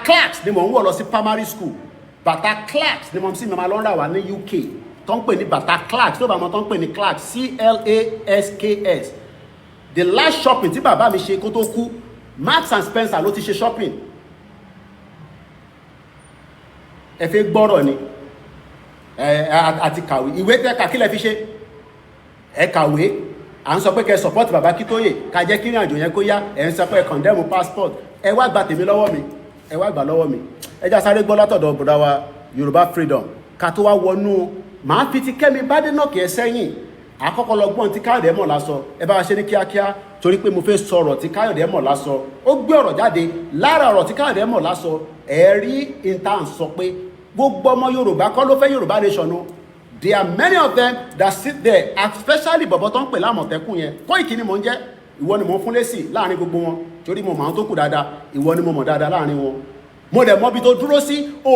Clarks ni mò ń wọ̀ lọ sí primary school bàtà Clarks ni mo sì máa lọ rà wá ní UK tó ń pè ní bàtà Clarks tó bá mọ tó ń pè ní Clarks CLASKS. The last shopping tí bàbá mi ṣe kó tó kú Marks and Spencer ló ti ṣe shopping. Ẹ fẹ́ gbọ́rọ̀ ni àti kàwé ìwé tẹ́ kà kí lẹ fi ṣe ẹ kàwé à ń sọ pé kẹ́ support bàbá Kítóyè ká jẹ́ kí ìrìnàjò yẹn kó yá ẹ̀ ń sọ pé condemn passport ẹ wá gba tèmi lọ́wọ́ mi ẹ wá gbà lọ́wọ́ mi ẹ já sáré gbọ́ látọ̀dọ̀ bùdá wa Yorùbá Freedom ká tó wá wọnú màá fi ti Kẹ́mi Bádénàkì ẹ sẹ́yìn àkọ́kọ́ lọ gbọ́n tí Káyọ̀dé mọ̀ lásọ ẹ bá wa ṣe ní kíákíá torí pé mo fẹ́ sọ̀rọ̀ tí Káyọ̀dé mọ̀ lásọ ó gbé ọ̀rọ̀ jáde lára ọ̀rọ̀ tí Káyọ̀dé mọ̀ lásọ ẹ rí intan sọ pé gbogbo ọmọ Yorùbá kọ́ ló fẹ́ Yorùbá nation o. There are many of them that sit there especially bọ̀bọ̀ tó ń pè lámọ̀tẹ́kùn yẹn Kóìkì ni mò ń jẹ́ ìwọ ni mò ń fún lésì láàrin gbogbo wọn torí mo mọ̀ àwọn tó kù dáadáa ìwọ ni mo mọ̀ dáadáa láàrin wọn mo dẹ̀ mọ̀ bí tó dúró sí o.